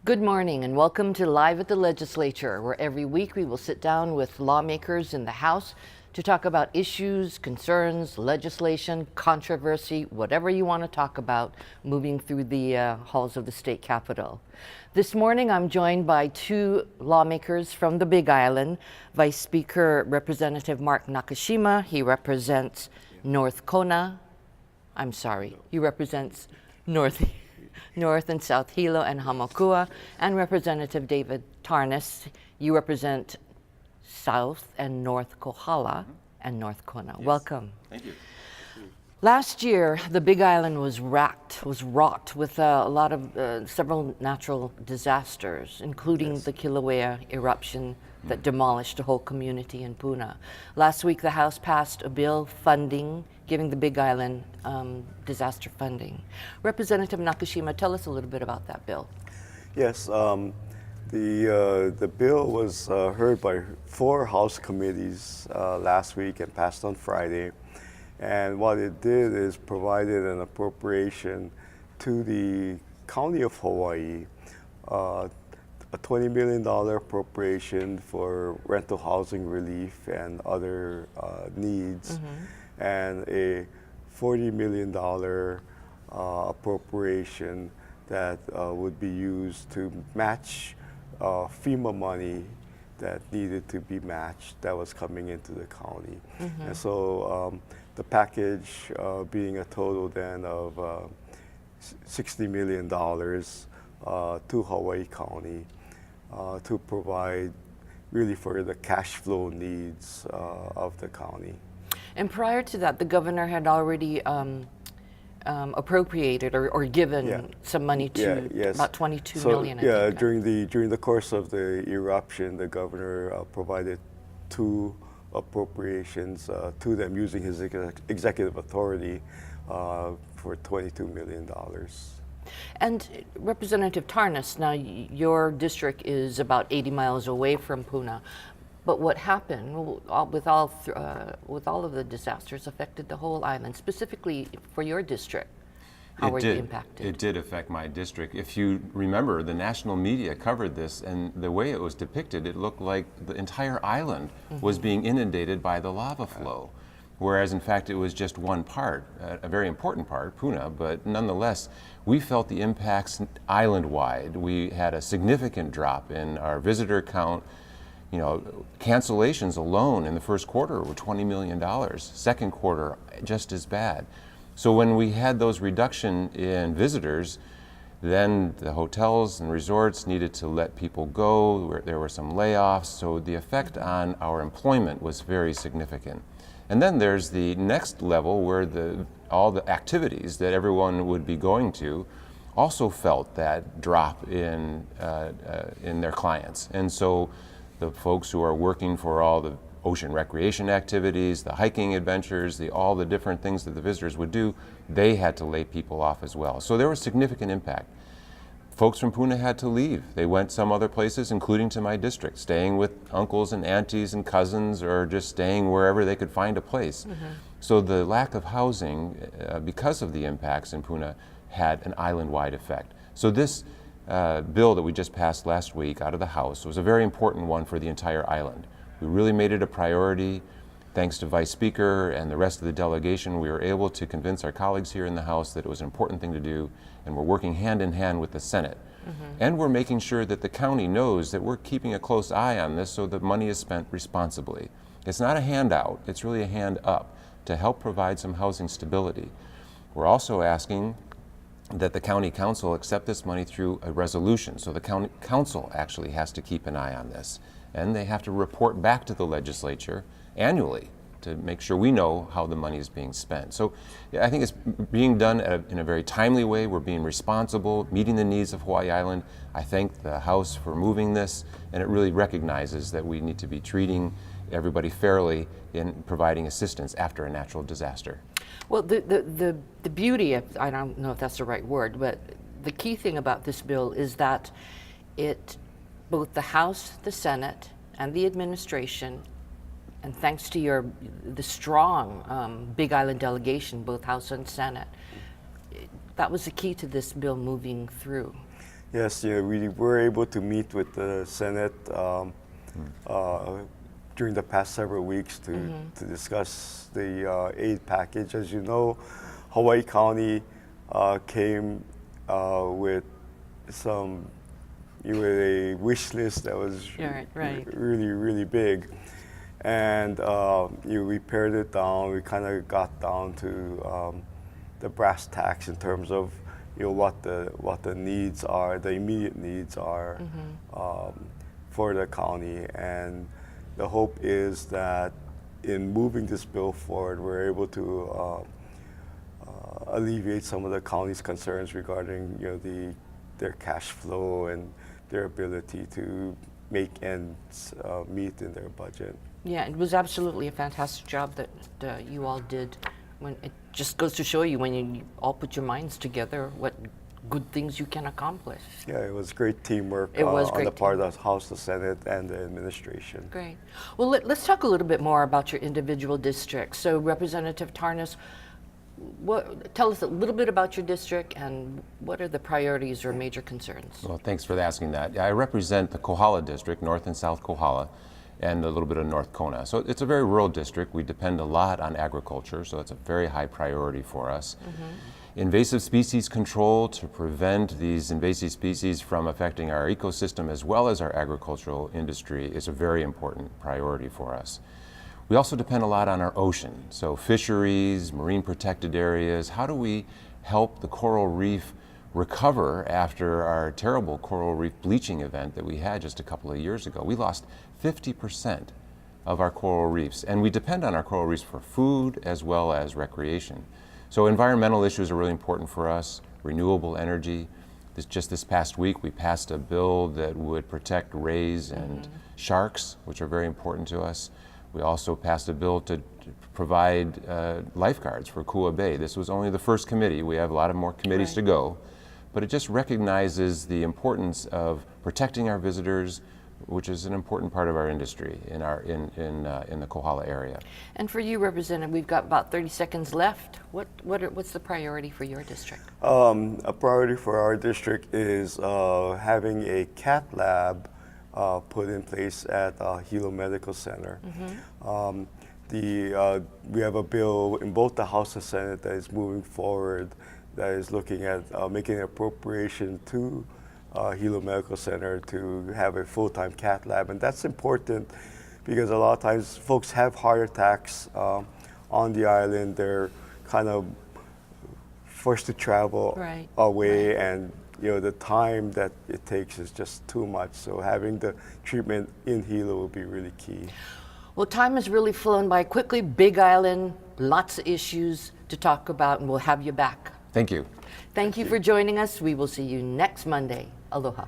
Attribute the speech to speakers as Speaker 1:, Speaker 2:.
Speaker 1: Good morning and welcome to Live at the Legislature, where every week we will sit down with lawmakers in the House to talk about issues, concerns, legislation, controversy, whatever you want to talk about moving through the halls of the state capitol. This morning I'm joined by two lawmakers from the Big Island, Vice Speaker Representative Mark Nakashima. He represents North Kona. I'm sorry, he represents North and South Hilo and Hamakua, and Representative David Tarnas. You represent South and North Kohala and North Kona.
Speaker 2: Yes.
Speaker 1: Welcome.
Speaker 2: Thank you.
Speaker 1: Last year, the Big Island was wrought with a lot of several natural disasters, including the Kilauea eruption that demolished a whole community in Puna. Last week, the House passed a bill giving the Big Island disaster funding. Representative Nakashima, tell us a little bit about that bill.
Speaker 3: Yes, the bill was heard by 4 House committees last week and passed on Friday. And what it did is provided an appropriation to the County of Hawaii, a $20 million appropriation for rental housing relief and other needs, and a $40 million appropriation that would be used to match FEMA money that needed to be matched that was coming into the county. And so the package being a total then of $60 million to Hawaii County to provide really for the cash flow needs of the county.
Speaker 1: And prior to that, the governor had already appropriated or given some money to about 22 million. I think.
Speaker 3: During the course of the eruption, the governor provided 2 appropriations to them using his executive authority for $22 million.
Speaker 1: And Representative Tarnas, now your district is about 80 miles away from Puna, but what happened with all of the disasters affected the whole island, specifically for your district? How were you impacted?
Speaker 2: It did affect my district. If you remember, the national media covered this, and the way it was depicted, it looked like the entire island was being inundated by the lava flow. Whereas in fact it was just one part, a very important part, Puna, but nonetheless, we felt the impacts island-wide. We had a significant drop in our visitor count. You know, cancellations alone in the first quarter were $20 million. Second quarter, just as bad. So when we had those reduction in visitors, then the hotels and resorts needed to let people go. There were some layoffs, so the effect on our employment was very significant. And then there's the next level where all the activities that everyone would be going to also felt that drop in their clients. And so the folks who are working for all the ocean recreation activities, the hiking adventures, all the different things that the visitors would do, they had to lay people off as well. So there was significant impact. Folks from Puna had to leave. They went some other places, including to my district, staying with uncles and aunties and cousins, or just staying wherever they could find a place. So the lack of housing, because of the impacts in Puna, had an island-wide effect. So this bill that we just passed last week out of the House was a very important one for the entire island. We really made it a priority. Thanks to Vice Speaker and the rest of the delegation, we were able to convince our colleagues here in the House that it was an important thing to do, and we're working hand in hand with the Senate. And we're making sure that the county knows that we're keeping a close eye on this so that money is spent responsibly. It's not a handout, it's really a hand up to help provide some housing stability. We're also asking that the county council accept this money through a resolution. So the county council actually has to keep an eye on this. And they have to report back to the legislature annually to make sure we know how the money is being spent. So I think it's being done in a very timely way. We're being responsible, meeting the needs of Hawaii Island. I thank the House for moving this, and it really recognizes that we need to be treating everybody fairly in providing assistance after a natural disaster.
Speaker 1: Well, the beauty of, I don't know if that's the right word, but the key thing about this bill is that both the House, the Senate, and the administration, and thanks to the strong Big Island delegation, both House and Senate, that was the key to this bill moving through.
Speaker 3: Yes, we were able to meet with the Senate during the past several weeks to discuss the aid package. As you know, Hawaii County came with some with a wish list that was really, really big. And we pared it down. We kind of got down to the brass tacks in terms of what the needs are, the immediate needs are for the county. And the hope is that in moving this bill forward, we're able to alleviate some of the county's concerns regarding their cash flow and their ability to make ends meet in their budget.
Speaker 1: Yeah, it was absolutely a fantastic job that you all did. When it just goes to show you when you all put your minds together, what good things you can accomplish.
Speaker 3: Yeah, it was great teamwork
Speaker 1: on
Speaker 3: the part of the House, the Senate, and the administration.
Speaker 1: Great. Well, let's talk a little bit more about your individual districts. So, Representative Tarnas, tell us a little bit about your district and what are the priorities or major concerns?
Speaker 2: Well, thanks for asking that. I represent the Kohala district, North and South Kohala, and a little bit of North Kona. So it's a very rural district. We depend a lot on agriculture, so it's a very high priority for us. Invasive species control to prevent these invasive species from affecting our ecosystem as well as our agricultural industry is a very important priority for us. We also depend a lot on our ocean, so fisheries, marine protected areas. How do we help the coral reef recover after our terrible coral reef bleaching event that we had just a couple of years ago? We lost 50% of our coral reefs, and we depend on our coral reefs for food as well as recreation. So environmental issues are really important for us, renewable energy. Just this past week, we passed a bill that would protect rays and sharks, which are very important to us. We also passed a bill to provide lifeguards for Kua Bay. This was only the first committee. We have a lot of more committees to go, but it just recognizes the importance of protecting our visitors, which is an important part of our industry in the Kohala area.
Speaker 1: And for you, Representative, we've got about 30 seconds left. What's the priority for your district?
Speaker 3: A priority for our district is having a cat lab put in place at Hilo Medical Center. We have a bill in both the House and Senate that is moving forward that is looking at making an appropriation to Hilo Medical Center to have a full-time cat lab. And that's important because a lot of times folks have heart attacks on the island. They're kind of forced to travel away, and the time that it takes is just too much. So having the treatment in Hilo will be really key.
Speaker 1: Well, time has really flown by quickly. Big Island, lots of issues to talk about, and we'll have you back.
Speaker 2: Thank you.
Speaker 1: Thank you for joining us. We will see you next Monday. Aloha.